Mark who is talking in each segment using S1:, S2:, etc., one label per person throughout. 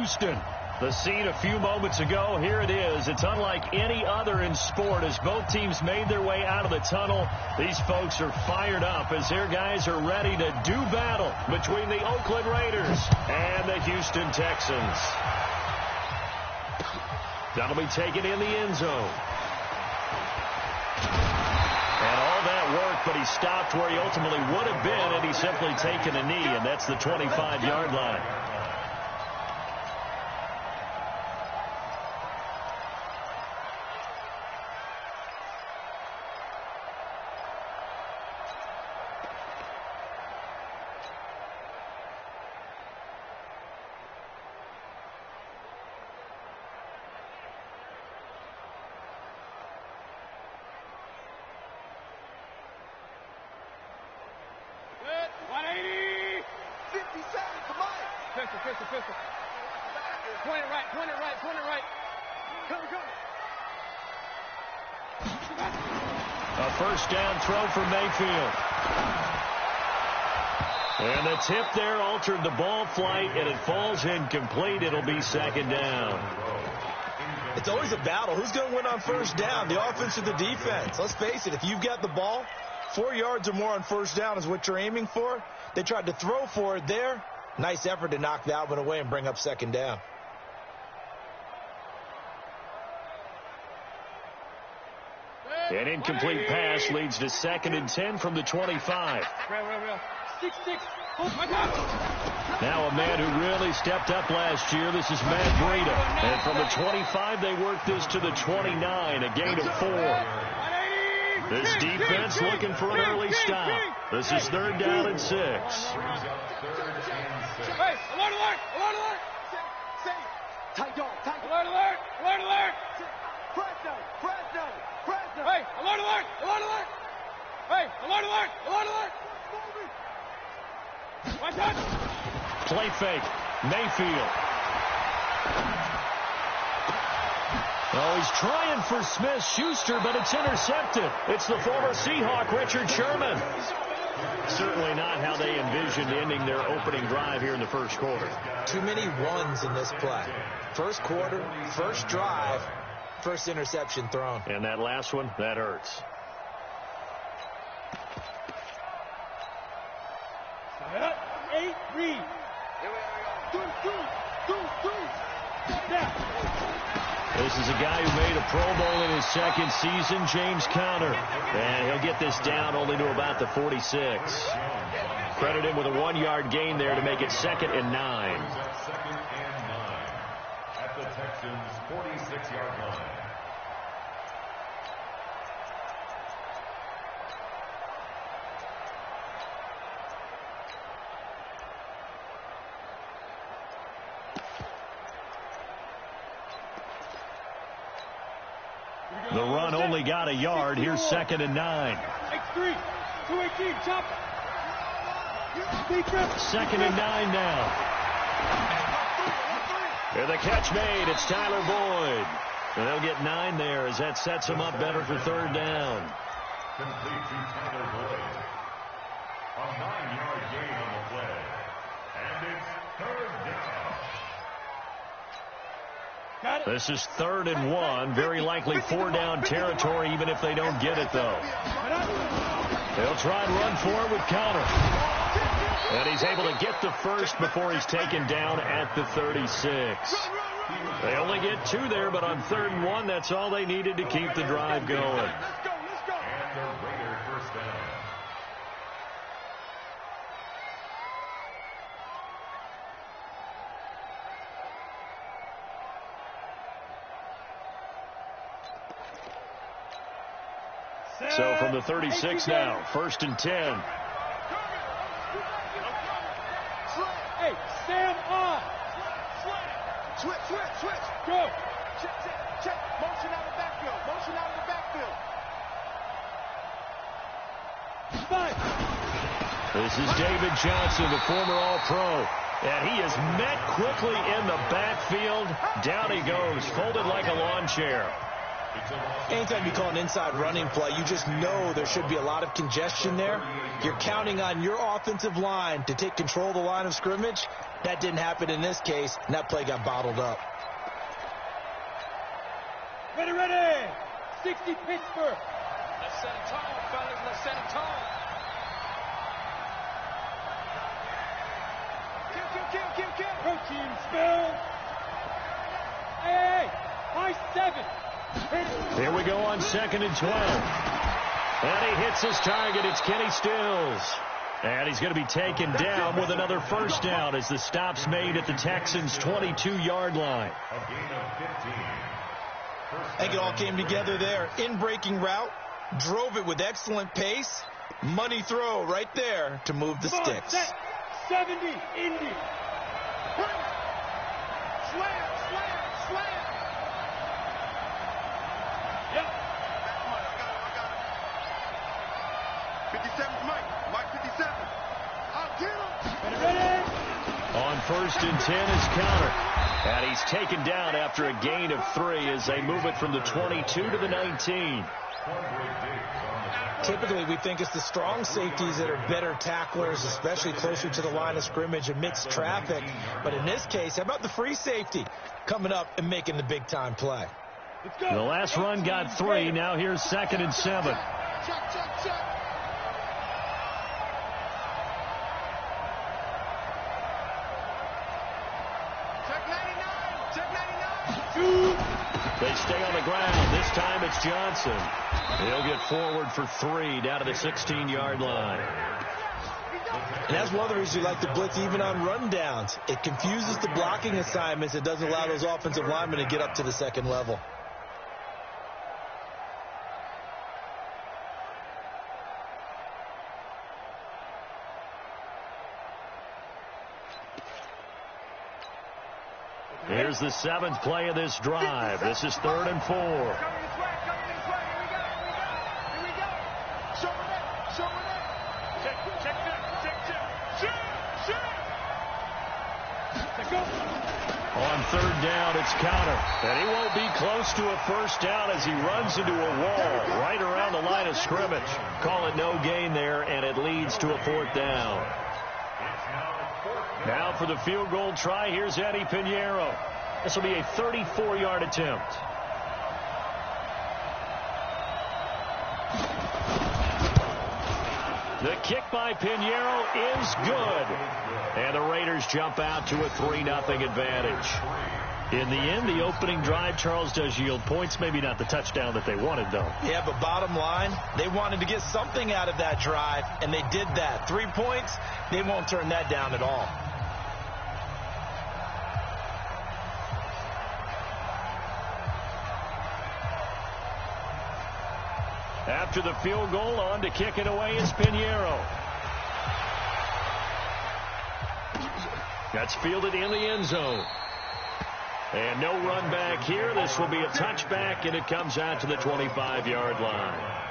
S1: Houston. The scene a few moments ago, here it is. It's unlike any other in sport as both teams made their way out of the tunnel. These folks are fired up as their guys are ready to do battle between the Oakland Raiders and the Houston Texans. That'll be taken in the end zone. And all that work, but he stopped where he ultimately would have been had he simply taken a knee, and that's the 25-yard line.
S2: Pistol. Point it right. Go.
S1: A first down throw for Mayfield. And the tip there altered the ball flight, and it falls incomplete. It'll be second down.
S3: It's always a battle. Who's going to win on first down, the offense or the defense? Let's face it, if you've got the ball, 4 yards or more on first down is what you're aiming for. They tried to throw for it there. Nice effort to knock that one away and bring up second down.
S1: An incomplete pass leads to 2nd and 10 from the 25.
S2: 6.
S1: Now a man who really stepped up last year. This is Matt Breida. And from the 25, they work this to the 29, a gain of 4. This defense looking for an early stop. This is 3rd down and 6.
S2: Hey, alert!
S4: Tight dog.
S2: Alert!
S4: Fresno.
S2: Hey, alert! Hey, alert! Watch out!
S1: Play fake. Mayfield. Oh, he's trying for Smith-Schuster, but it's intercepted. It's the former Seahawk, Richard Sherman. Certainly not how they envisioned ending their opening drive here in the first quarter.
S3: Too many ones in this play. First quarter, first drive, first interception thrown.
S1: And that last one, that hurts.
S2: Set, 8, read.
S1: This is a guy who made a Pro Bowl in his second season, James Conner. And he'll get this down only to about the 46. Credit him with a 1-yard gain there to make it 2nd and 9.
S5: At the Texans' 46-yard line.
S1: The run only got a yard. Here's 2nd and 9.
S2: X3, 218, chop.
S1: 2nd and 9 now. And the catch made. It's Tyler Boyd. And they'll get 9 there as that sets him up better for 3rd down.
S5: Complete to Tyler Boyd. A 9-yard gain on the play. And it's 3rd down.
S1: This is 3rd and 1. Very likely 4-down territory, even if they don't get it, though. They'll try and run for it with Conner. And he's able to get the first before he's taken down at the 36. They only get 2 there, but on 3rd and 1, that's all they needed to keep the drive going.
S5: And the Raider first down.
S1: So from the 36 now, 1st and 10.
S2: Hey, stand on.
S4: Switch.
S2: Go.
S4: Check. Motion out of the backfield.
S2: 5.
S1: This is David Johnson, the former All-Pro. And he is met quickly in the backfield. Down he goes, folded like a lawn chair.
S3: Anytime you call an inside running play, you just know there should be a lot of congestion there. You're counting on your offensive line to take control of the line of scrimmage. That didn't happen in this case, and that play got bottled up.
S2: Ready, ready. 60 Pittsburgh.
S4: Let's set a tone, fellas. Let's set a tone. Kill.
S2: Go team, spill. Hey, high 7.
S1: Here we go on 2nd and 12. And he hits his target. It's Kenny Stills. And he's going to be taken down with another first down as the stop's made at the Texans' 22-yard line.
S3: I think it all came together there. In-breaking route, drove it with excellent pace. Money throw right there to move the sticks.
S2: 70, Indy.
S4: Slam.
S2: Yep.
S4: I got it. 57's Mike 57. I'll get him.
S2: Ready.
S1: On 1st and 10 is Counter. And he's taken down after a gain of 3 as they move it from the 22 to the 19.
S3: Typically, we think it's the strong safeties that are better tacklers, especially closer to the line of scrimmage amidst traffic. But in this case, how about the free safety coming up and making the big-time play?
S1: The last run got 3. Now here's 2nd and 7.
S4: Check.
S1: They stay on the ground. This time it's Johnson. He'll get forward for 3 down to the 16-yard line.
S3: And that's one of the reasons you like to blitz even on rundowns. It confuses the blocking assignments. It doesn't allow those offensive linemen to get up to the second level.
S1: Here's the 7th play of this drive. This is 3rd and 4.
S4: Coming this way. Here we go. Show it. Check.
S1: On 3rd down, it's Counter. And he won't be close to a first down as he runs into a wall right around the line of scrimmage. Call it no gain there, and it leads to a 4th down. Now for the field goal try, here's Eddie Pinheiro. This will be a 34-yard attempt. The kick by Pinheiro is good. And the Raiders jump out to a 3-0 advantage. In the end, the opening drive, Charles, does yield points. Maybe not the touchdown that they wanted, though.
S3: Yeah, but bottom line, they wanted to get something out of that drive, and they did that. 3 points, they won't turn that down at all.
S1: After the field goal, on to kick it away is Pinheiro. That's fielded in the end zone. And no run back here. This will be a touchback, and it comes out to the 25-yard line.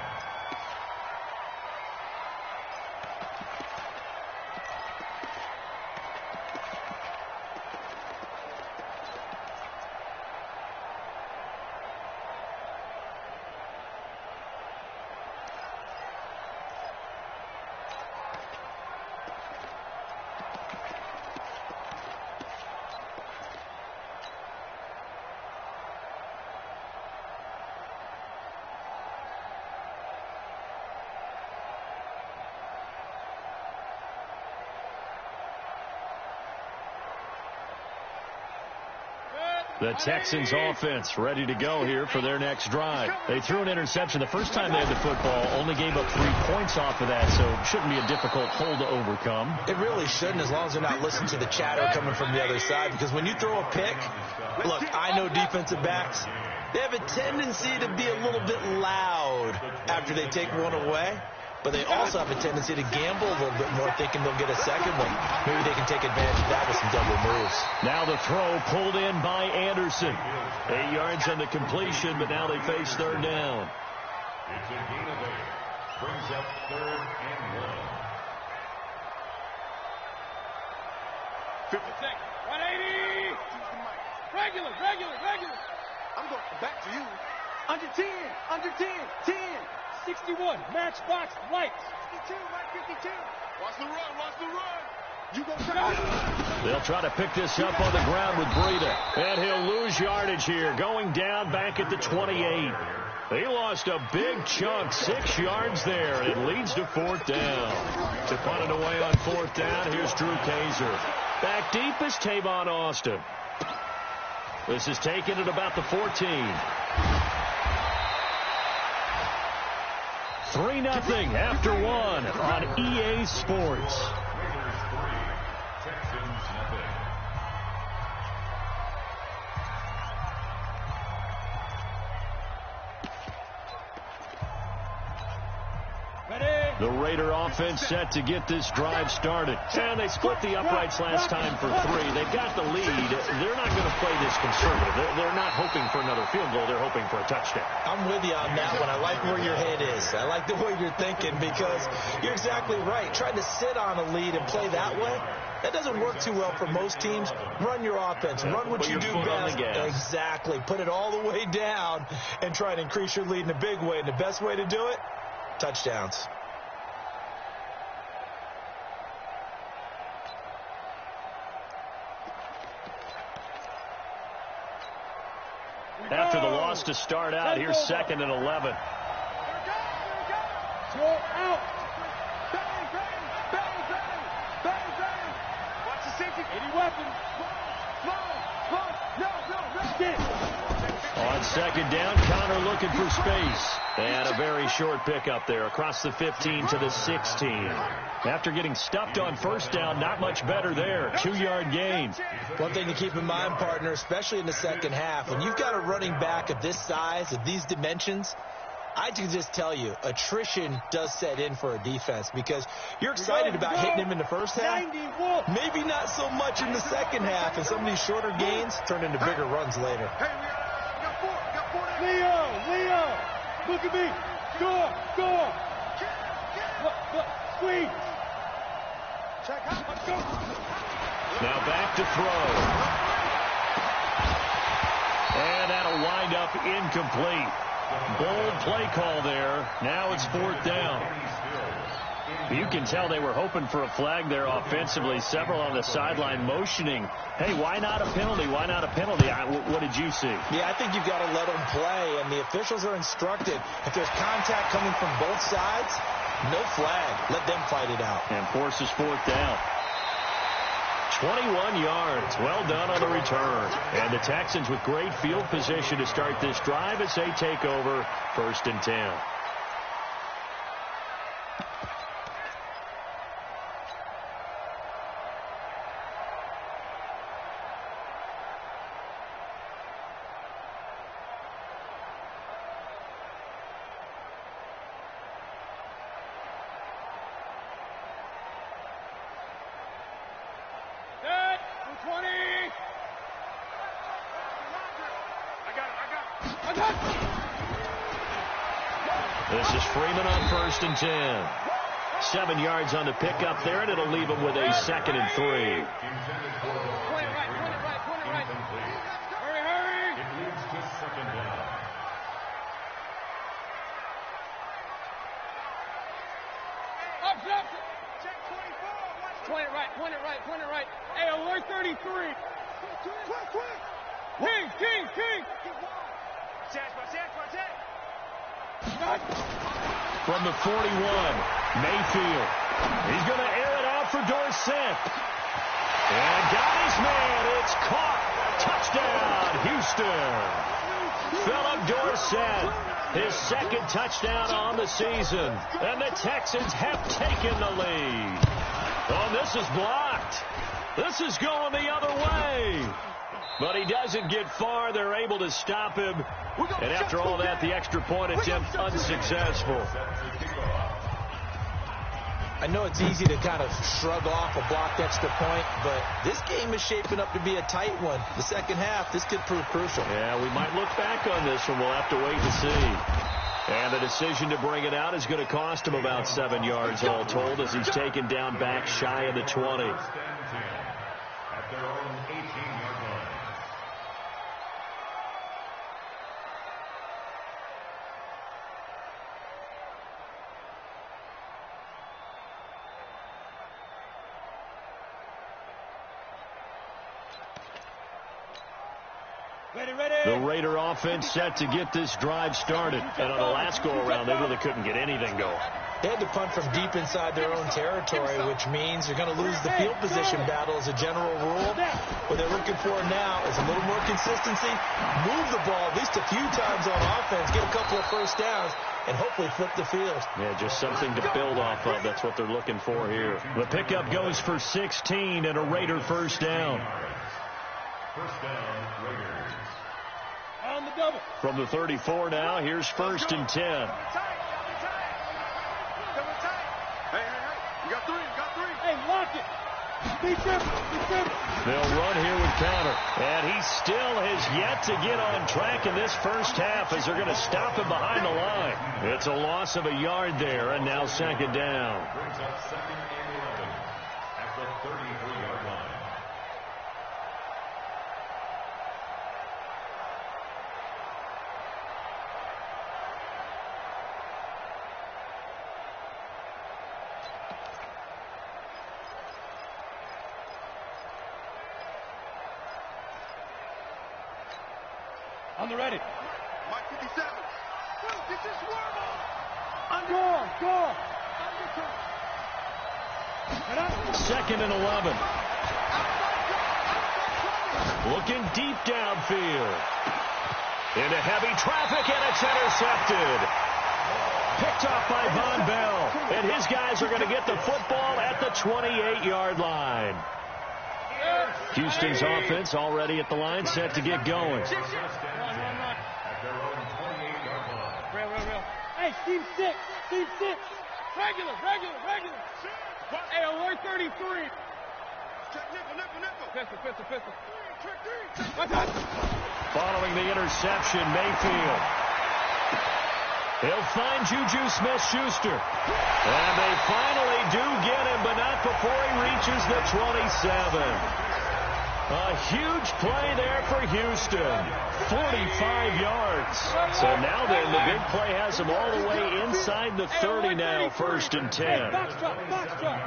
S1: The Texans offense ready to go here for their next drive. They threw an interception the first time they had the football, only gave up 3 points off of that, so it shouldn't be a difficult hole to overcome.
S3: It really shouldn't, as long as they're not listening to the chatter coming from the other side, because when you throw a pick, look, I know defensive backs, they have a tendency to be a little bit loud after they take one away. But they also have a tendency to gamble a little bit more, thinking they'll get a second one. Maybe they can take advantage of that with some double moves.
S1: Now the throw pulled in by Anderson. 8 yards on the completion, but now they face 3rd down.
S5: It's a gain of 8. Brings up 3rd and 1.
S2: 50 seconds. 180. Regular.
S4: I'm going back to you. Under 10. Under 10. 10.
S2: 61, matchbox lights.
S4: 52, right 52. Watch the run. Watch the run. You go try.
S1: They'll try to pick this up on the ground with Breida. And he'll lose yardage here, going down back at the 28. He lost a big chunk, 6 yards there. It leads to 4th down. To punt it away on 4th down, here's Drew Kaiser. Back deep is Tavon Austin. This is taken at about the 14. 3-0 after 1 on EA Sports. The Raider offense set to get this drive started. And they split the uprights last time for 3. They've got the lead. They're not going to play this conservative. They're not hoping for another field goal. They're hoping for a touchdown.
S3: I'm with you on that one. I like where your head is. I like the way you're thinking because you're exactly right. Trying to sit on a lead and play that way, that doesn't work too well for most teams. Run your offense. Run what you do best. Exactly. Put it all the way down and try to increase your lead in a big way. And the best way to do it, touchdowns.
S1: After the loss to start out, here's 2nd and 11.
S2: Throw out.
S4: Bang, bang, bang, bang, bang, bang. Watch the safety.
S2: Any weapons.
S1: On 2nd down, Connor looking for space. And a very short pickup there across the 15 to the 16. After getting stuffed on 1st down, not much better there. 2-yard gain.
S3: One thing to keep in mind, partner, especially in the second half, when you've got a running back of this size, of these dimensions, I can just tell you, attrition does set in for a defense because you're excited about hitting him in the first half. Maybe not so much in the second half, and some of these shorter gains turn into bigger runs later.
S4: Hey, we got 4.
S2: Leo, look at me. Score. Look, squeeze.
S4: Check out. Let's go.
S1: Now back to throw. And that'll wind up incomplete. Bold play call there. Now it's 4th down. You can tell they were hoping for a flag there offensively. Several on the sideline motioning. Hey, why not a penalty? Why not a penalty? What did you see?
S3: Yeah, I think you've got to let them play, and the officials are instructed. If there's contact coming from both sides, no flag. Let them fight it out.
S1: And forces 4th down. 21 yards. Well done on the return. And the Texans with great field position to start this drive as they take over 1st and 10. This is Freeman on 1st and 10. 7 yards on the pickup there, and it'll leave him with a 2nd and 3.
S2: Point it right. Hurry.
S5: It leads to 2nd down.
S2: Up. Check 24. Point it right. Hey, alert 33. Quick. King.
S1: From the 41, Mayfield. He's going to air it out for Dorsett. And got his man. It's caught. Touchdown, Houston. Philip Dorsett, his 2nd touchdown on the season. And the Texans have taken the lead. Oh, this is blocked. This is going the other way. But he doesn't get far. They're able to stop him. And after all that, the extra point attempt unsuccessful.
S3: I know it's easy to kind of shrug off a blocked extra point, but this game is shaping up to be a tight one. The second half, this could prove crucial.
S1: Yeah, we might look back on this one. We'll have to wait and see. And the decision to bring it out is going to cost him about 7 yards all told as he's taken down back shy of the 20.
S5: At their own 18-yard line.
S1: The Raider offense set to get this drive started. And on the last go-around, they really couldn't get anything going.
S3: They had to punt from deep inside their own territory, which means you're going to lose the field position battle as a general rule. What they're looking for now is a little more consistency, move the ball at least a few times on offense, get a couple of first downs, and hopefully flip the field.
S1: Yeah, just something to build off of. That's what they're looking for here. The pickup goes for 16 and a Raider first down.
S5: First down, Raiders.
S2: On the double.
S1: From the 34 now, here's 1st and 10.
S4: Hey, you got three.
S2: Hey, lock it. Be careful.
S1: They'll run here with counter. And he still has yet to get on track in this first half as they're going to stop him behind the line. It's a loss of a yard there, and now 2nd down.
S5: Brings up 2nd and 11 at the 33-yard line.
S2: On the ready.
S4: Mike 57. Get your swerve on.
S2: Go.
S1: 2nd and 11. Looking deep downfield. Into heavy traffic, and it's intercepted. Picked off by Von Bell. And his guys are going to get the football at the 28-yard line. Houston's offense already at the line, set to get going.
S5: At their own 28-yard line.
S2: Real. Hey, Steve 6. Regular. Hey, alert 33.
S4: Check nipple.
S2: Pistol.
S1: Following the interception, Mayfield. He'll find Juju Smith-Schuster. And they finally do get him, but not before he reaches the 27. A huge play there for Houston. 45 yards. So now then, the big play has them all the way inside the 30 now, 1st and 10.
S2: Box drop.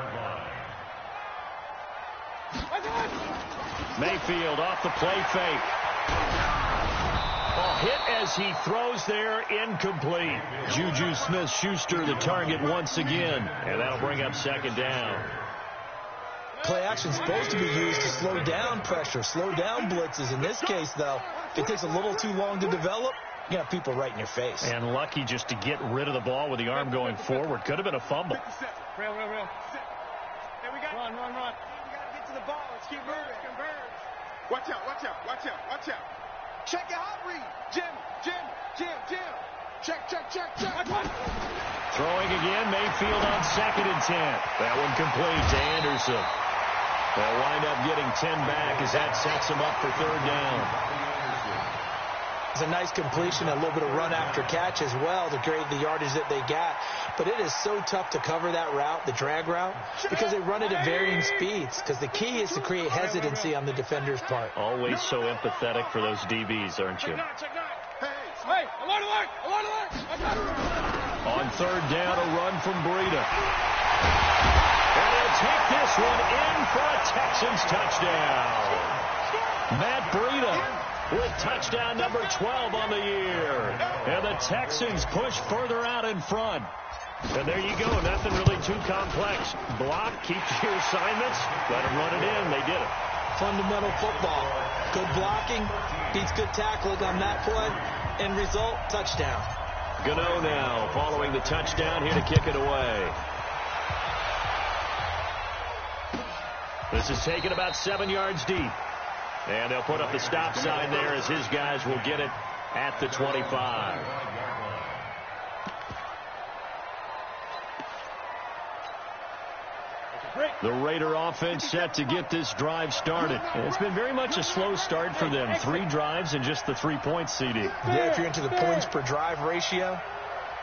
S1: Mayfield off the play fake. A hit as he throws there, incomplete. Juju Smith-Schuster the target once again, and that'll bring up 2nd down.
S3: Play action supposed to be used to slow down pressure, slow down blitzes. In this case, though, if it takes a little too long to develop, you got people right in your face.
S1: And lucky just to get rid of the ball with the arm going forward. Could have been a fumble.
S2: Real.
S4: Hey, we got.
S2: Run.
S4: We got to get to the ball. Let's keep moving. Converge. Watch out. Check your hot read. Jim. Check.
S1: Throwing again, Mayfield on 2nd and 10. That one complete to Anderson. They'll wind up getting 10 back as that sets them up for 3rd down.
S3: It's a nice completion, a little bit of run after catch as well to create the yardage that they got. But it is so tough to cover that route, the drag route, because they run it at varying speeds. Because the key is to create hesitancy on the defender's part.
S1: Always so empathetic for those DBs, aren't you?
S2: Hey, alert.
S1: On 3rd down, a run from Breida. And he'll take this one in for a Texans touchdown. Matt Breida with touchdown number 12 on the year. And the Texans push further out in front. And there you go. Nothing really too complex. Block, keep your assignments, let them run it in. They did it.
S3: Fundamental football. Good blocking beats good tackling on that play. End result, touchdown.
S1: Gano now following the touchdown here to kick it away. This is taken about 7 yards deep. And they'll put up the stop sign there as his guys will get it at the 25. The Raider offense set to get this drive started. And it's been very much a slow start for them. 3 drives and just the 3 points, CD.
S3: Yeah, if you're into the points per drive ratio,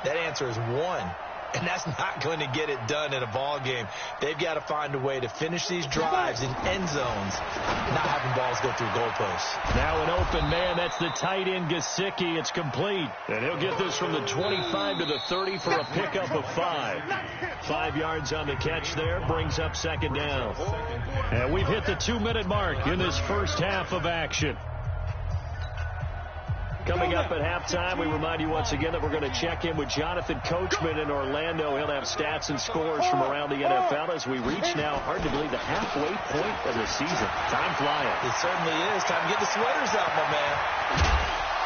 S3: that answer is 1. And that's not going to get it done in a ball game. They've got to find a way to finish these drives in end zones, not having balls go through goalposts.
S1: Now an open man. That's the tight end, Gesicki. It's complete. And he'll get this from the 25 to the 30 for a pickup of 5. 5 yards on the catch there. Brings up 2nd down. And we've hit the 2-minute mark in this first half of action. Coming up at halftime, we remind you once again that we're going to check in with Jonathan Coachman in Orlando. He'll have stats and scores from around the NFL as we reach now, hard to believe, the halfway point of the season. Time flying.
S3: It certainly is. Time to get the sweaters out, my man.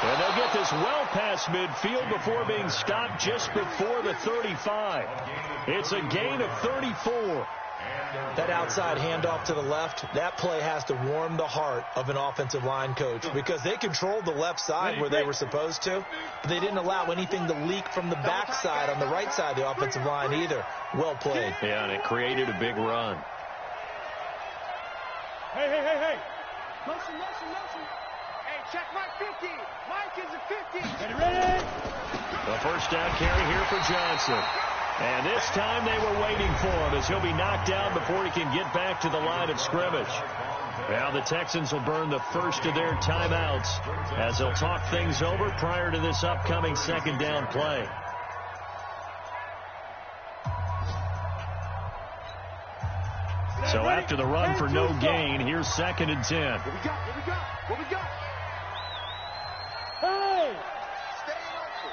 S1: And they'll get this well past midfield before being stopped just before the 35. It's a gain of 34.
S3: That outside handoff to the left, that play has to warm the heart of an offensive line coach because they controlled the left side where they were supposed to, but they didn't allow anything to leak from the backside on the right side of the offensive line either. Well played.
S1: Yeah, and it created a big run.
S2: Hey, hey, hey, hey.
S4: Motion, motion, motion. Hey, check Mike 50. Mike is a 50.
S2: Ready, ready?
S1: The first down carry here for Johnson. And this time they were waiting for him as he'll be knocked down before he can get back to the line of scrimmage. Now the Texans will burn the first of their timeouts as they'll talk things over prior to this upcoming second down play. So after the run for no gain, here's 2nd and 10.
S4: What we got? What we got? What we got?
S2: Hey!
S4: Stay local.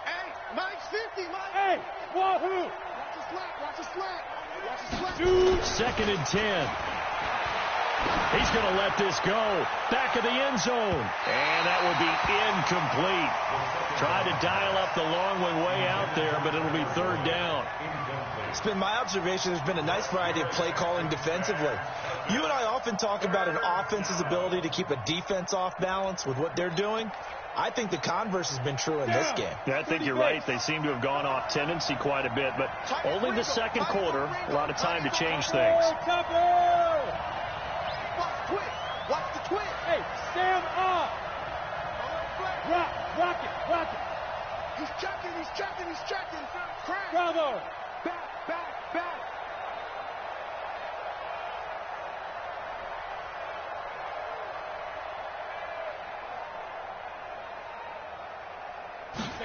S4: Hey, Mike's 50, Mike.
S2: Hey! Wahoo!
S4: Watch the slant. Watch the slant. Watch the slant.
S2: Dude!
S1: 2nd and 10. He's going to let this go. Back of the end zone. And that will be incomplete. Tried to dial up the long one way out there, but it'll be 3rd down.
S3: It's been my observation there's been a nice variety of play calling defensively. You and I often talk about an offense's ability to keep a defense off balance with what they're doing. I think the converse has been true in this game.
S1: Yeah, I think you're right. They seem to have gone off tendency quite a bit, but only the second quarter. A lot of time to change things.
S2: Chopper!
S4: Watch the twist. Watch the twist.
S2: Hey, stand up! Rock it, rock it!
S4: He's checking, he's checking, he's checking. Crack.
S2: Bravo!
S4: Back, back, back.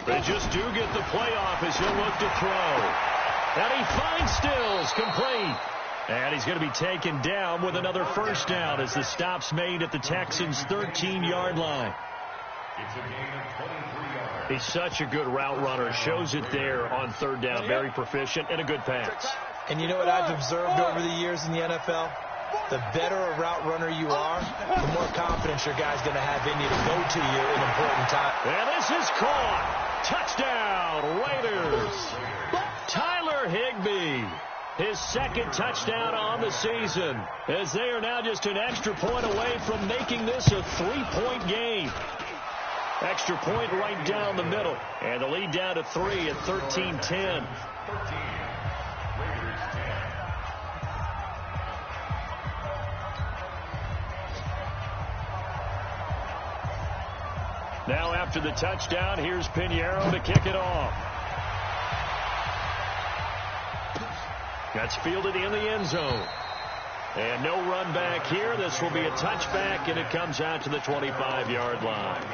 S1: They just do get the playoff as he'll look to throw. And he finds Stills complete. And he's going to be taken down with another first down as the stop's made at the Texans' 13-yard line.
S5: It's a gain of 23 yards.
S1: He's such a good route runner. Shows it there on 3rd down. Very proficient and a good pass.
S3: And you know what I've observed over the years in the NFL? The better a route runner you are, the more confidence your guy's going to have in you to go to you in important time.
S1: And this is caught. Touchdown, Raiders. Tyler Higbee. His 2nd touchdown on the season, as they are now just an extra point away from making this a 3-point game. Extra point right down the middle, and the lead down to 3 at 13-10. Now after the touchdown, here's Pinheiro to kick it off. That's fielded in the end zone. And no run back here. This will be a touchback, and it comes out to the 25-yard line.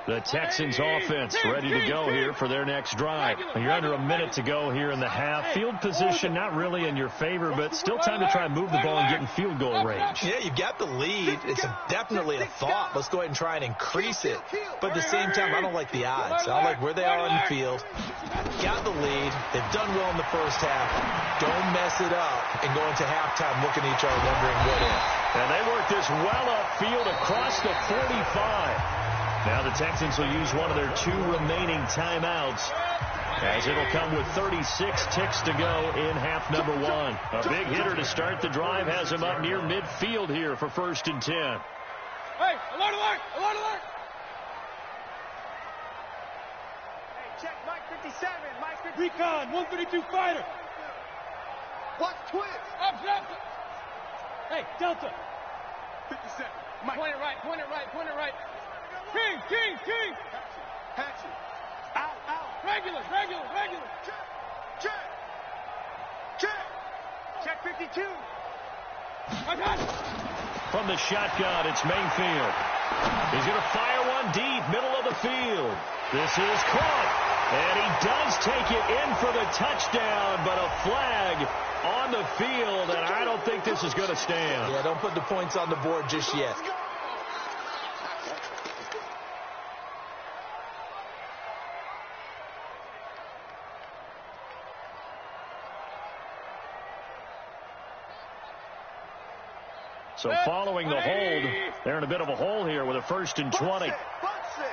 S1: The Texans offense ready to go here for their next drive. You're under a minute to go here in the half. Field position not really in your favor, but still time to try and move the ball and get in field goal range.
S3: Yeah, you've got the lead. It's definitely a thought. Let's go ahead and try and increase it. But at the same time, I don't like the odds. I don't like where they are on the field. Got the lead. They've done well in the first half. Don't mess it up and go into halftime looking at each other wondering what if.
S1: And they work this well upfield across the 45. Now the Texans will use one of their 2 remaining timeouts, as it'll come with 36 ticks to go in half number 1. A big hitter to start the drive has him up near midfield here for 1st and 10.
S2: Hey, alert, alert, alert, alert!
S4: Hey, check Mike 57. Mike 57.
S2: Recon, 132 fighter.
S4: Watch twist.
S2: Up, Delta. Hey, Delta.
S4: 57. Mike.
S2: Point it right, point it right, point it right. King, king, king.
S4: Hatchet. Out, out.
S2: Regular, regular, regular.
S4: Check. Check. Check. Check 52.
S1: From the shotgun, it's Mayfield. He's going to fire one deep, middle of the field. This is caught, and he does take it in for the touchdown, but a flag on the field, and I don't think this is going to stand.
S3: Yeah, don't put the points on the board just yet.
S1: So following the hold, they're in a bit of a hole here with a 1st and 20.
S4: Box it.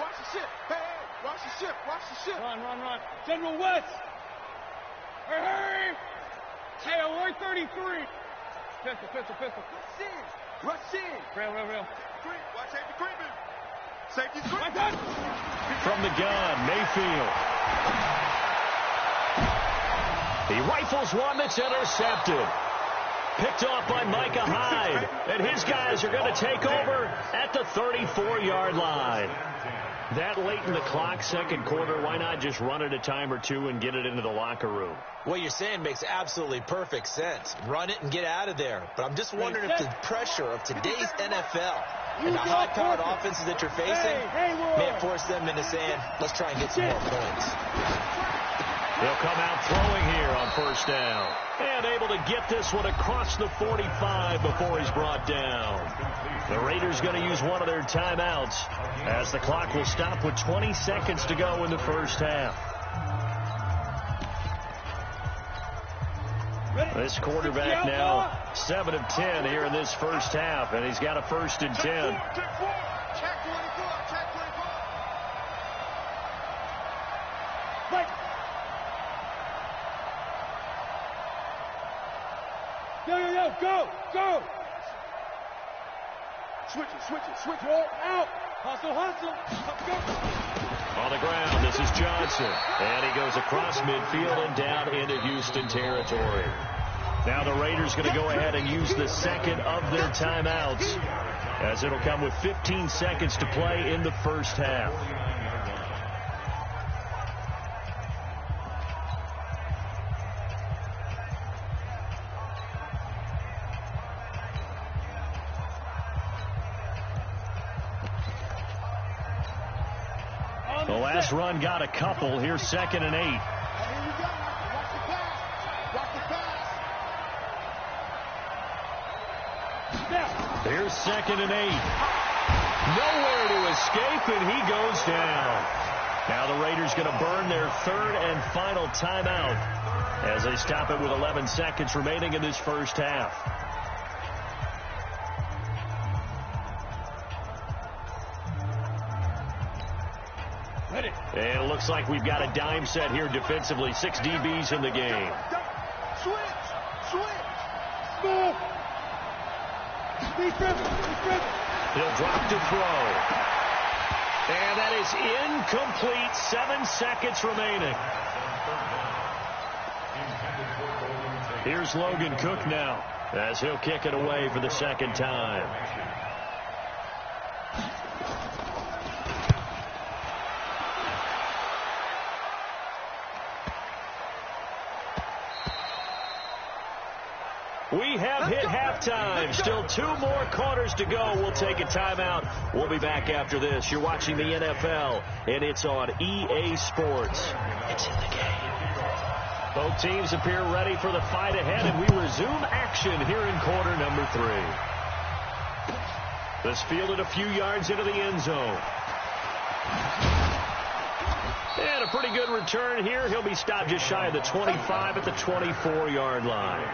S4: Watch the ship. Hey, watch the ship.
S2: Run. General West. Hey. Hey, alert 33. Pistol.
S4: Rush in.
S2: Real.
S4: Watch safety creeping. Safety's creeping.
S1: From the gun, Mayfield. He rifles one that's intercepted. Picked off by Micah Hyde. And his guys are going to take over at the 34-yard line. That late in the clock, second quarter, why not just run it a time or two and get it into the locker room?
S3: What you're saying makes absolutely perfect sense. Run it and get out of there. But I'm just wondering if the pressure of today's NFL and the high-powered offenses that you're facing may have forced them into saying, let's try and get some more points.
S1: They'll come out throwing here on 1st down. And able to get this one across the 45 before he's brought down. The Raiders going to use one of their timeouts as the clock will stop with 20 seconds to go in the 1st half. This quarterback now 7 of 10 here in this 1st half, and he's got a 1st and 10.
S4: Check 24.
S2: Yo, go.
S4: Switch.
S2: Out. Hustle. Go.
S1: On the ground, this is Johnson. And he goes across midfield and down into Houston territory. Now the Raiders going to go ahead and use the second of their timeouts, as it'll come with 15 seconds to play in the 1st half. The last run got a couple. Here's 2nd and 8.
S4: Here we go. Watch the pass.
S1: Here's 2nd and 8. Nowhere to escape, and he goes down. Now the Raiders going to burn their 3rd and final timeout as they stop it with 11 seconds remaining in this 1st half. And it looks like we've got a dime set here defensively. 6 DBs in the game.
S4: Switch.
S2: Move.
S1: He'll drop to throw. And that is incomplete. 7 seconds remaining. Here's Logan Cook now as he'll kick it away for the 2nd time. We have hit halftime. Still 2 more quarters to go. We'll take a timeout. We'll be back after this. You're watching the NFL, and it's on EA Sports. It's in the game. Both teams appear ready for the fight ahead, and we resume action here in quarter number 3. This fielded a few yards into the end zone. And a pretty good return here. He'll be stopped just shy of the 25 at the 24-yard line.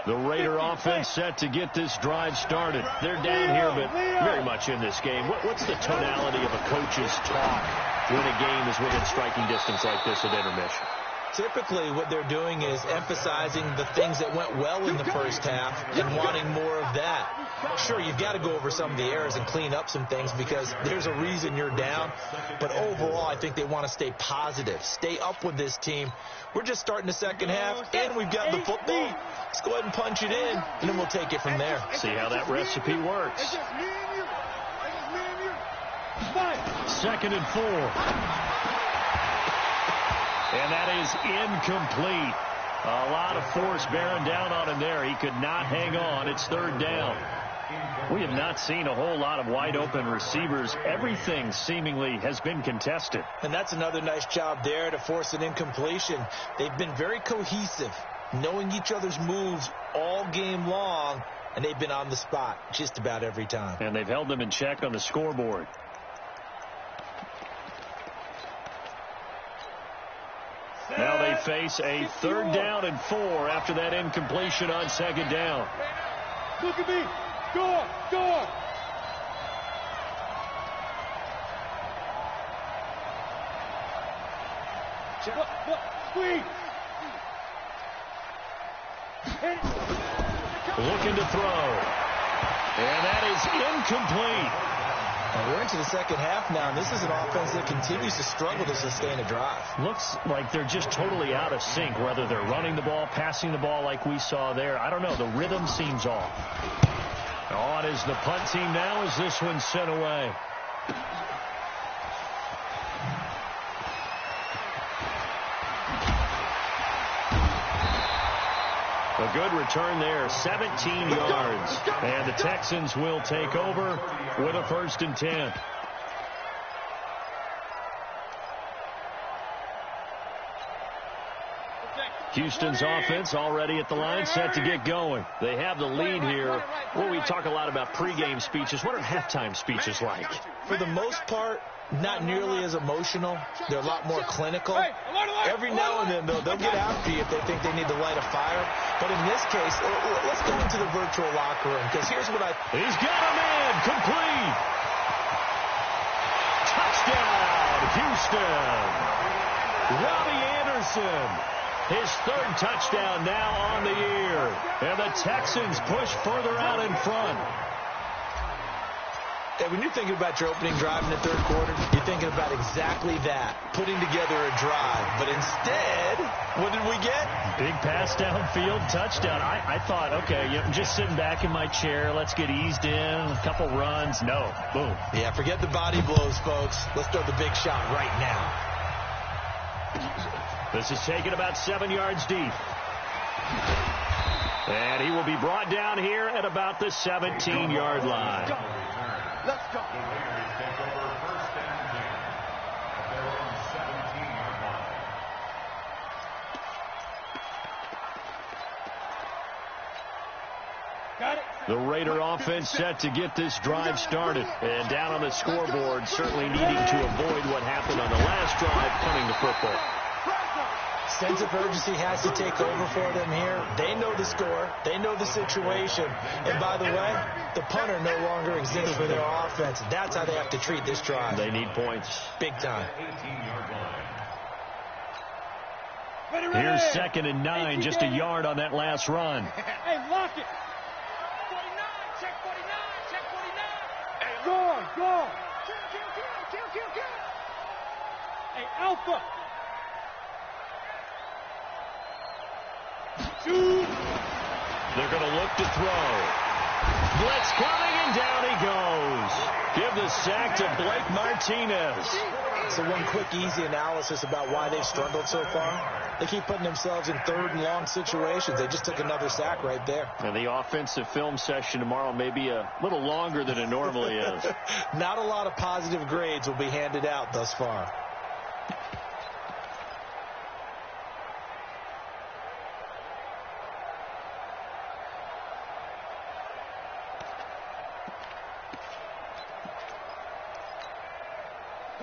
S1: The Raider offense set to get this drive started. They're down here, but very much in this game. What's the tonality of a coach's talk when a game is within striking distance like this at intermission?
S3: Typically, what they're doing is emphasizing the things that went well in the first half and wanting more of that. Sure, you've got to go over some of the errors and clean up some things because there's a reason you're down. But overall, I think they want to stay positive, stay up with this team. We're just starting the second half, and we've got the football. Let's go ahead and punch it in, and then we'll take it from there.
S1: See how that recipe works. 2nd and 4. And that is incomplete. A lot of force bearing down on him there. He could not hang on. It's 3rd down. We have not seen a whole lot of wide open receivers. Everything seemingly has been contested.
S3: And that's another nice job there to force an incompletion. They've been very cohesive, knowing each other's moves all game long, and they've been on the spot just about every time.
S1: And they've held them in check on the scoreboard. Now they face a 3rd down and 4 after that incompletion on 2nd down.
S2: Look at me. Score. Score. Squeeze.
S1: Looking to throw. And that is incomplete.
S3: We're into the second half now, and this is an offense that continues to struggle to sustain a drive.
S1: Looks like they're just totally out of sync, whether they're running the ball, passing the ball like we saw there. I don't know. The rhythm seems off. On is the punt team now as this one's sent away. A good return there, 17 yards. And the Texans will take over with a 1st and 10. Houston's offense already at the line, set to get going. They have the lead here. Well, we talk a lot about pregame speeches. What are halftime speeches like?
S3: For the most part, not nearly as emotional. They're a lot more clinical. Every now and then, they'll get after you if they think they need to light a fire. But in this case, let's go into the virtual locker room, because here's what
S1: He's got a man, complete. Touchdown, Houston. Robbie Anderson. His 3rd touchdown now on the year. And the Texans push further out in front.
S3: When you're thinking about your opening drive in the 3rd quarter, you're thinking about exactly that, putting together a drive. But instead, what did we get?
S1: Big pass downfield, touchdown. I thought, okay, I'm just sitting back in my chair. Let's get eased in, a couple runs. No, boom.
S3: Yeah, forget the body blows, folks. Let's throw the big shot right now.
S1: This is taken about 7 yards deep. And he will be brought down here at about the 17-yard line.
S4: Let's go.
S5: The Raiders take over 1st and 10 at their own 17-yard line.
S2: Got it.
S1: The Raider offense set to get this drive started. And down on the scoreboard, certainly needing to avoid what happened on the last drive, punting the football.
S3: Sense of urgency has to take over for them here. They know the score. They know the situation. And by the way, the punter no longer exists for their offense. That's how they have to treat this drive.
S1: They need points.
S3: Big time.
S5: 18-yard line.
S1: Here's 2nd and 9, just a yard on that last run.
S2: Hey, lock it.
S4: 49, check 49, check 49. Hey,
S2: Go.
S4: Kill.
S2: Hey, Alpha.
S1: They're going to look to throw. Blitz coming, and down he goes. Give the sack to Blake Martinez.
S3: So one quick, easy analysis about why they've struggled so far. They keep putting themselves in 3rd and long situations. They just took another sack right there.
S1: And the offensive film session tomorrow may be a little longer than it normally is.
S3: Not a lot of positive grades will be handed out thus far.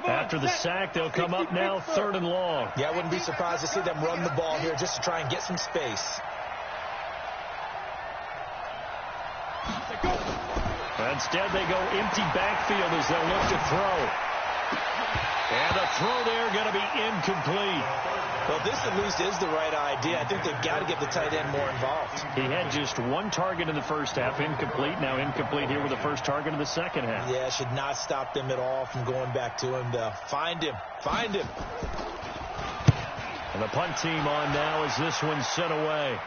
S1: After the sack, they'll come up now 3rd and long.
S3: Yeah, I wouldn't be surprised to see them run the ball here just to try and get some space.
S1: Instead, they go empty backfield as they'll look to throw. And the throw there going to be incomplete.
S3: Well, this at least is the right idea. I think they've got to get the tight end more involved.
S1: He had just one target in the first half, incomplete. Now incomplete here with the first target of the second half.
S3: Yeah, should not stop them at all from going back to him, though. Find him. Find him.
S1: And the punt team on now as this one's sent away.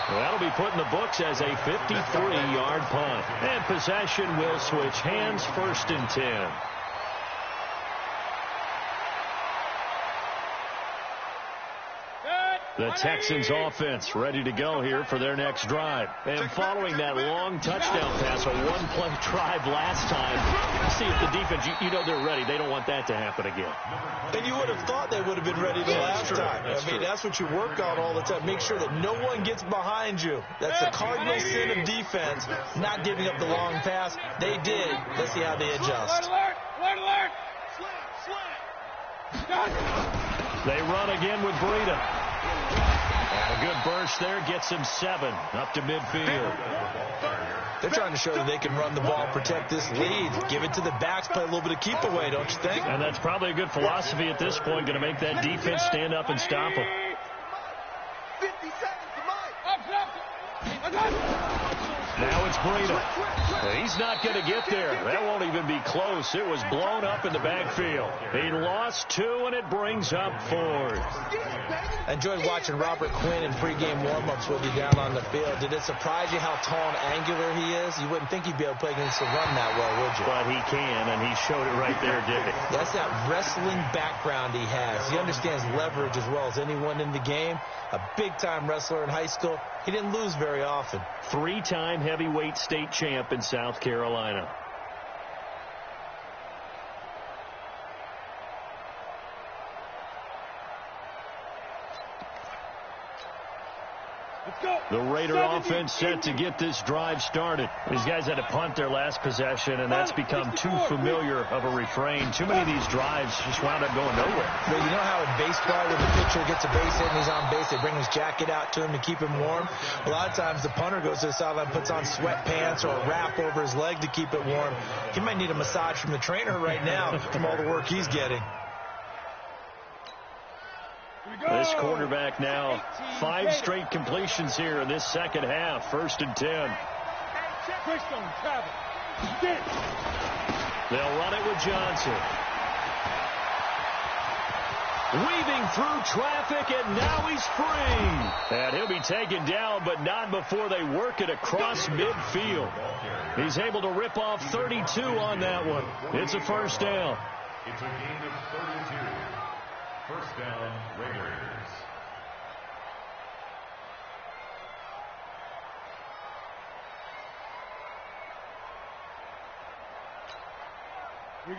S1: That'll be put in the books as a 53-yard punt. And possession will switch hands, 1st and 10. The Texans offense ready to go here for their next drive. And following that long touchdown pass, a one-play drive last time, see if the defense, you know they're ready. They don't want that to happen again.
S3: And you would have thought they would have been ready the last time. That's what you work on all the time. Make sure that no one gets behind you. That's the cardinal sin of defense, not giving up the long pass. They did. Let's see how they adjust.
S2: Alert!
S1: They run again with Breida. And a good burst there gets him 7 up to midfield.
S3: They're trying to show that they can run the ball, protect this lead. Give it to the backs, play a little bit of keep away, don't you think?
S1: And that's probably a good philosophy at this point, going to make that defense stand up and stop them.
S4: 50 seconds to mine.
S1: Now it's Breida. He's not going to get there. That won't even be close. It was blown up in the backfield. He lost 2, and it brings up 4th.
S3: I enjoyed watching Robert Quinn in pregame warm-ups with you down on the field. Did it surprise you how tall and angular he is? You wouldn't think he'd be able to play against the run that well, would you?
S1: But he can, and he showed it right there, didn't he?
S3: That's that wrestling background he has. He understands leverage as well as anyone in the game. A big-time wrestler in high school. He didn't lose very often.
S1: 3-time heavyweight state champ in South Carolina. The Raider offense set to get this drive started. These guys had to punt their last possession, and that's become too familiar of a refrain. Too many of these drives just wound up going nowhere.
S3: But you know how in baseball, when the pitcher gets a base hit and he's on base, they bring his jacket out to him to keep him warm? A lot of times the punter goes to the sideline, puts on sweatpants or a wrap over his leg to keep it warm. He might need a massage from the trainer right now from all the work he's getting.
S1: This quarterback now 5 straight completions here in this second half. 1st and 10. They'll run it with Johnson. Weaving through traffic, and now he's free. And he'll be taken down, but not before they work it across midfield. He's able to rip off 32 on that one. It's a 1st down.
S5: It's a gain of 32. 1st down, Raiders.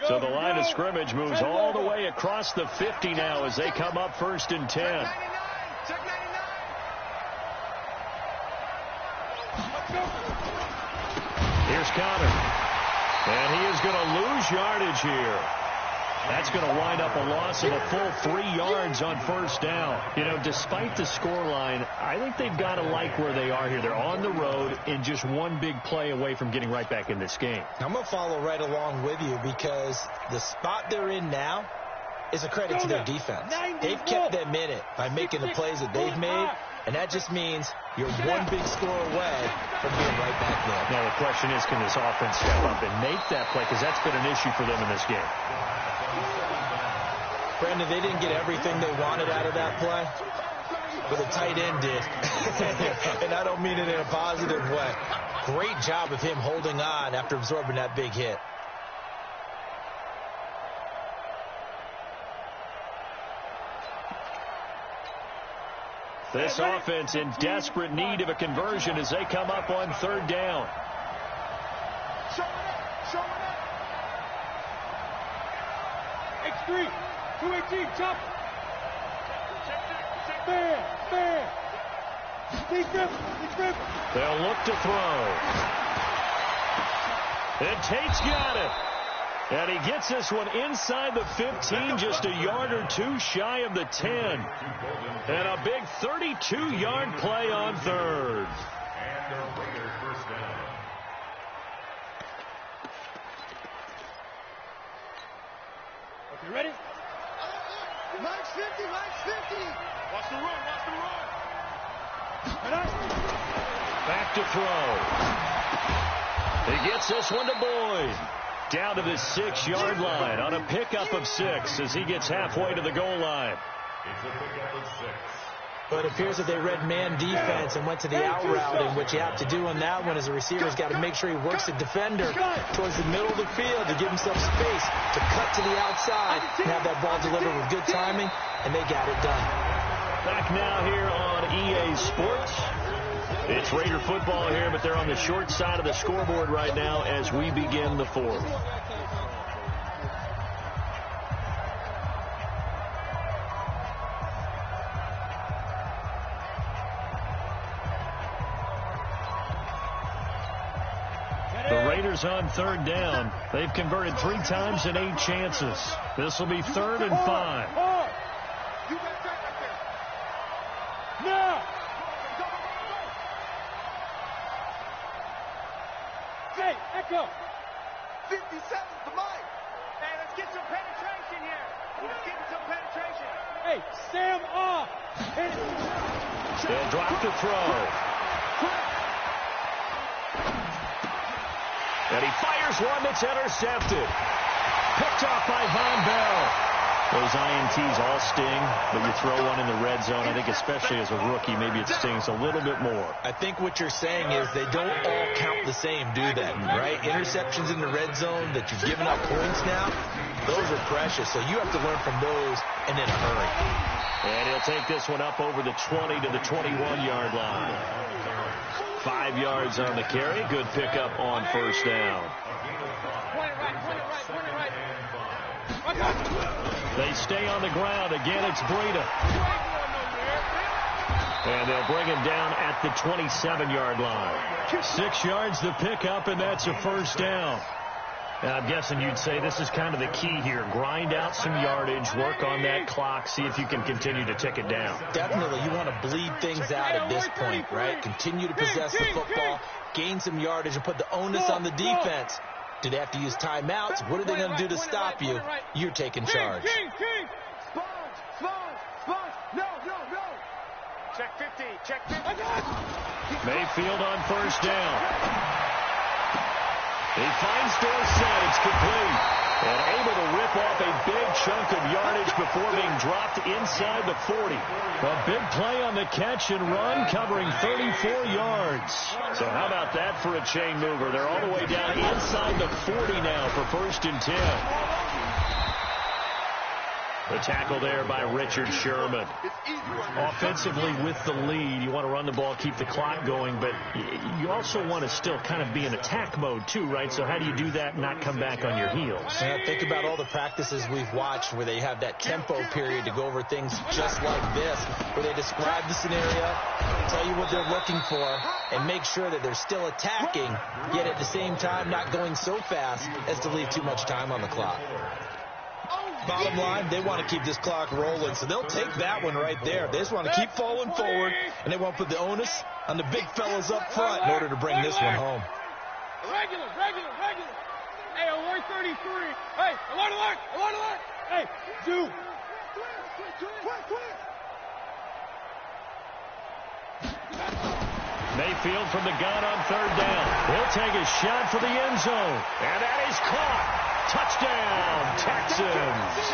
S1: So the line of scrimmage moves all the way across the 50 now as they come up 1st and 10. Here's Connor. And he is going to lose yardage here. That's going to wind up a loss of a full 3 yards on 1st down. You know, despite the scoreline, I think they've got to like where they are here. They're on the road and just one big play away from getting right back in this game.
S3: I'm going to follow right along with you because the spot they're in now is a credit to their defense. They've kept them in it by making the plays that they've made, and that just means you're one big score away from being right back there.
S1: Now the question is, can this offense step up and make that play? Because that's been an issue for them in this game.
S3: Brandon, they didn't get everything they wanted out of that play, but the tight end did. And I don't mean it in a positive way. Great job of him holding on after absorbing that big hit.
S1: This offense in desperate need of a conversion as they come up on 3rd down.
S2: X3, 218, chop. Fair. Deep grip.
S1: They'll look to throw. And Tate's got it. And he gets this one inside the 15, just a yard or 2 shy of the 10. And a big 32-yard play on 3rd.
S5: And the Raiders 1st down.
S2: You ready?
S4: Mike's 50, Mike's 50.
S2: Watch the run, watch the run.
S1: Back to throw. He gets this one to Boyd. Down to the 6-yard line on a pickup of 6 as he gets halfway to the goal line.
S5: It's a pickup of 6.
S3: But it appears that they read man defense and went to the out route, and what you have to do on that one is a receiver's got to make sure he works the defender towards the middle of the field to give himself space to cut to the outside and have that ball delivered with good timing, and they got it done.
S1: Back now here on EA Sports. It's Raider football here, but they're on the short side of the scoreboard right now as we begin the fourth. The Raiders on third down. They've converted 3 times in 8 chances. This will be 3rd and 5.
S4: You got that right there.
S2: Now! Hey, Echo!
S4: 57's the Mike. Hey, let's get some penetration here. Let's get some penetration.
S2: Hey, Sam off!
S1: They'll drop to throw. And he fires one that's intercepted. Picked off by Von Bell. Those INTs all sting, but you throw one in the red zone, I think especially as a rookie, maybe it stings a little bit more.
S3: I think what you're saying is they don't all count the same, do they? Right? Interceptions in the red zone that you've given up points now, those are precious. So you have to learn from those and in a hurry.
S1: And he'll take this one up over the 20 to the 21-yard line. 5 yards on the carry. Good pickup on first down.
S2: Point it right.
S1: They stay on the ground. Again, it's Breida. And they'll bring him down at the 27-yard line. 6 yards the pickup, and that's a first down. And I'm guessing you'd say this is kind of the key here. Grind out some yardage, work on that clock, see if you can continue to tick it down.
S3: Definitely, you want to bleed things out at this point, right? Continue to possess the football, gain some yardage, and put the onus on the defense. Do they have to use timeouts? What are they going to do to stop you? You're taking charge.
S4: Sponge. No. Check 50.
S1: Mayfield on first down. He finds Dorsett. It's complete. And able to rip off a big chunk of yardage before being dropped inside the 40. A big play on the catch and run, covering 34 yards. So how about that for a chain mover? They're all the way down inside the 40 now for 1st and 10. The tackle there by Richard Sherman. Offensively with the lead, you want to run the ball, keep the clock going, but you also want to still kind of be in attack mode too, right? So how do you do that and not come back on your heels?
S3: Yeah, think about all the practices we've watched where they have that tempo period to go over things just like this, where they describe the scenario, tell you what they're looking for, and make sure that they're still attacking, yet at the same time not going so fast as to leave too much time on the clock. Bottom line, they want to keep this clock rolling, so they'll take that one right there. They just want to keep falling forward, and they want to put the onus on the big fellas up front in order to bring this one home.
S2: Regular. Hey, alert 33. Hey, alert. Hey, do.
S1: Mayfield from the gun on third down. He'll take a shot for the end zone. And that is caught. Touchdown, Texans.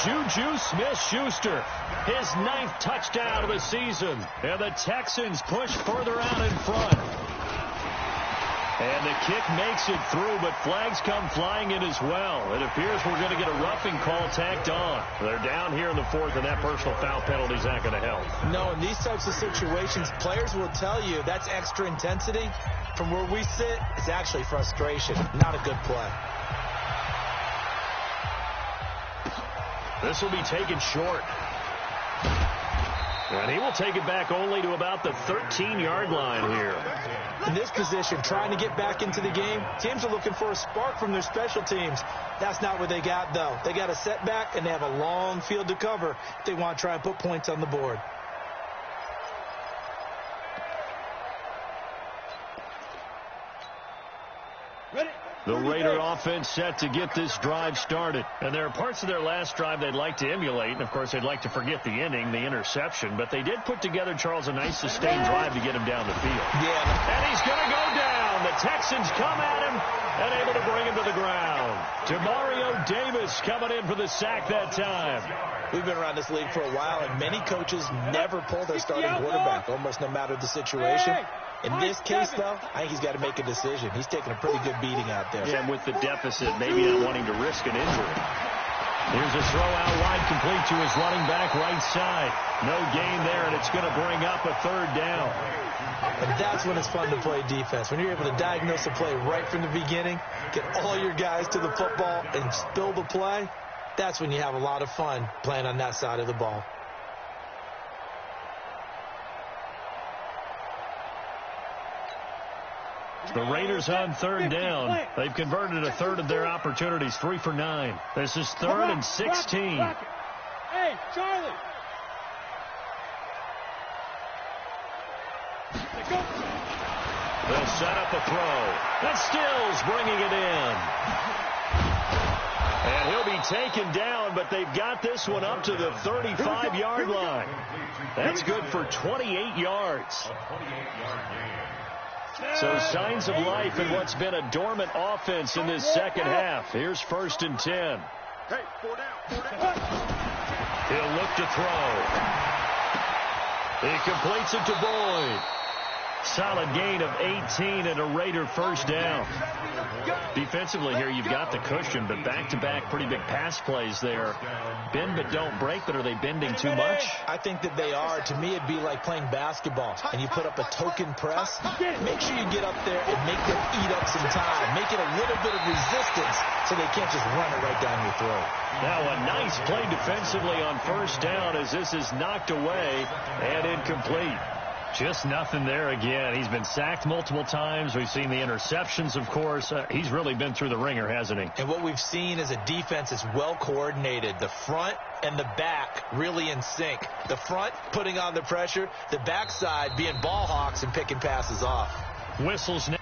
S1: Juju Smith-Schuster, his 9th touchdown of the season. And the Texans push further out in front. And the kick makes it through, but flags come flying in as well. It appears we're going to get a roughing call tacked on. They're down here in the 4th, and that personal foul penalty is not going to help.
S3: No, in these types of situations, players will tell you that's extra intensity. From where we sit, it's actually frustration, not a good play.
S1: This will be taken short. And he will take it back only to about the 13-yard line here.
S3: In this position, trying to get back into the game, teams are looking for a spark from their special teams. That's not what they got, though. They got a setback, and they have a long field to cover if they want to try and put points on the board.
S2: Ready?
S1: The Raider offense set to get this drive started. And there are parts of their last drive they'd like to emulate. And, of course, they'd like to forget the inning, the interception. But they did put together, Charles, a nice sustained drive to get him down the field.
S3: Yeah.
S1: And he's going to go down. The Texans come at him and able to bring him to the ground. Demario Davis coming in for the sack that time.
S3: We've been around this league for a while, and many coaches never pull their starting quarterback, almost no matter the situation. In this case, though, I think he's got to make a decision. He's taking a pretty good beating out there.
S1: Yeah, and with the deficit, maybe not wanting to risk an injury. Here's a throw out wide, complete to his running back right side. No gain there, and it's going to bring up a third down.
S3: And that's when it's fun to play defense. When you're able to diagnose a play right from the beginning, get all your guys to the football, and spill the play, that's when you have a lot of fun playing on that side of the ball.
S1: The Raiders on third down. They've converted a third of their opportunities, 3 for 9. This is 3rd and 16.
S2: Hey, Charlie.
S1: They'll set up a throw. That's Stills bringing it in. And he'll be taken down, but they've got this one up to the 35-yard line. That's good for 28 yards. So signs of life in what's been a dormant offense in this second half. Here's 1st and 10.
S4: Hey, 4 down.
S1: He'll look to throw. He completes it to Boyd. Solid gain of 18 and a Raider first down. Defensively here, you've got the cushion, but back-to-back pretty big pass plays there. Bend but don't break, but are they bending too much?
S3: I think that they are. To me, it'd be like playing basketball, and you put up a token press. Make sure you get up there and make them eat up some time. Make it a little bit of resistance so they can't just run it right down your throat.
S1: Now a nice play defensively on first down as this is knocked away and incomplete. Just nothing there again. He's been sacked multiple times. We've seen the interceptions, of course. He's really been through the ringer, hasn't he?
S3: And what we've seen is a defense that's well coordinated. The front and the back really in sync. The front putting on the pressure. The backside being ball hawks and picking passes off.
S1: Whistles now.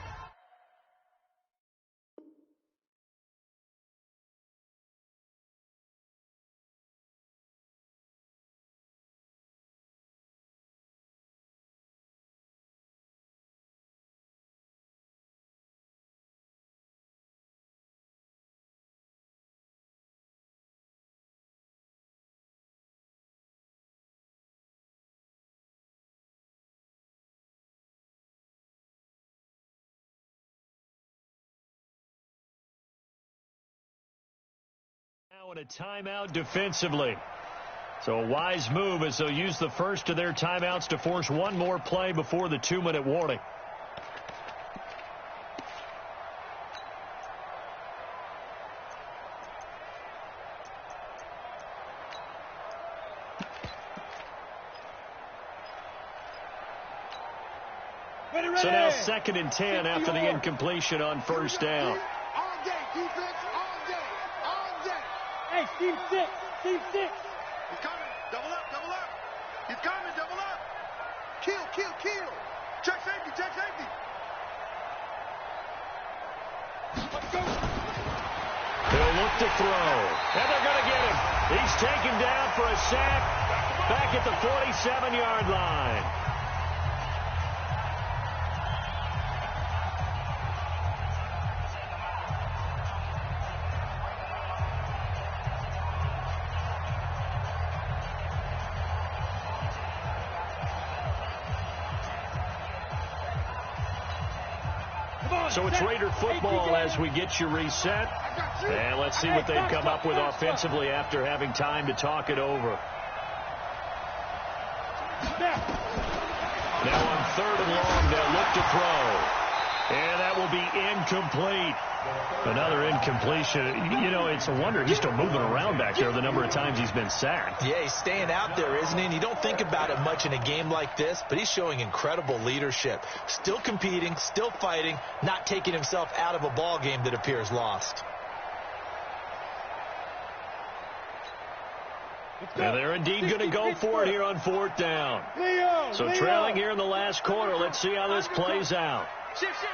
S1: Now in a timeout defensively. So a wise move as they'll use the first of their timeouts to force one more play before the 2-minute warning. So now 2nd and 10 after the incompletion on first down.
S4: All day, defense, all day, all day.
S2: Hey, Steve 6, Steve 6.
S4: He's coming, double up, double up. He's coming, double up. Kill, kill, kill. Check safety, check safety. Let's go.
S1: He'll look to throw. And they're going to get him. He's taken down for a sack back at the 47-yard line. So it's Raider football as we get you reset. And let's see what they've come up with offensively after having time to talk it over. Now on 3rd and long, they'll look to throw. And that will be incomplete. Another incompletion. You know, it's a wonder he's still moving around back there the number of times he's been sacked.
S3: Yeah, he's staying out there, isn't he? And you don't think about it much in a game like this, but he's showing incredible leadership. Still competing, still fighting, not taking himself out of a ball game that appears lost.
S1: And they're indeed going to go for it here on 4th down. So trailing here in the last quarter. Let's see how this plays out.
S4: Shift, shift.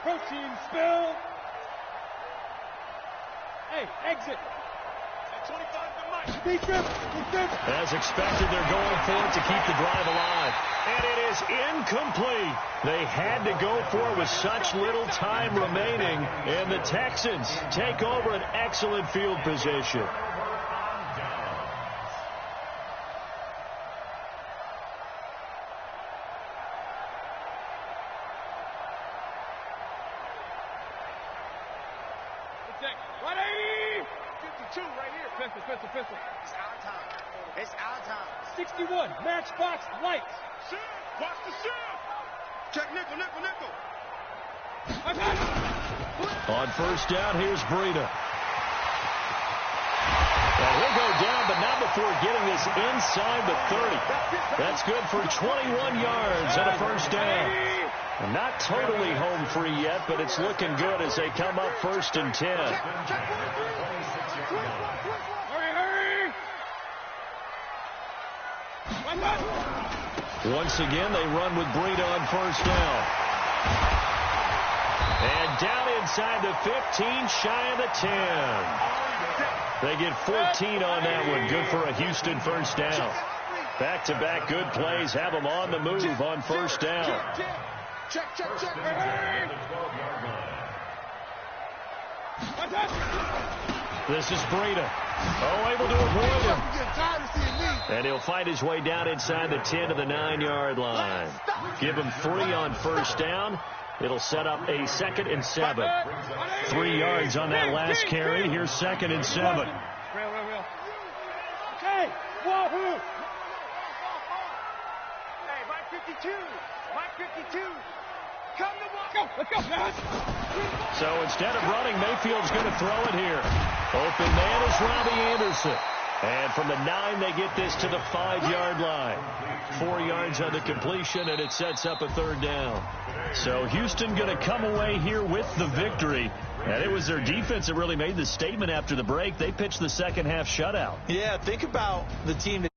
S2: Protein spill. Hey, exit.
S4: At 25 to Mike.
S2: Defense.
S1: As expected, they're going for it to keep the drive alive. And it is incomplete. They had to go for it with such little time remaining. And the Texans take over an excellent field position.
S2: Pistol.
S4: It's our time. It's our time.
S2: 61, matchbox lights.
S4: Shield. Watch the shield. Check nickel.
S1: On first down, here's Breida. And he'll go down, but not before getting this inside the 30. That's good for 21 yards and a first down. And not totally home free yet, but it's looking good as they come up 1st and 10. Once again, they run with Breida on first down. And down inside the 15, shy of the 10. They get 14 on that one. Good for a Houston first down. Back-to-back good plays have them on the move on first down.
S4: Check.
S1: This is Breida. Oh, able to avoid him. And he'll fight his way down inside the 10 to the 9-yard line. Give him 3 on first down. It'll set up a 2nd and 7. 3 yards on that last carry. Here's 2nd and 7.
S2: Real. Okay, wahoo!
S4: Hey, Mike 52. Come to walk.
S2: Let's go, guys.
S1: So instead of running, Mayfield's going to throw it here. Open man is Robbie Anderson. And from the 9, they get this to the 5-yard line. 4 yards on the completion, and it sets up a 3rd down. So Houston going to come away here with the victory. And it was their defense that really made the statement after the break. They pitched the second half shutout.
S3: Yeah, think about the team that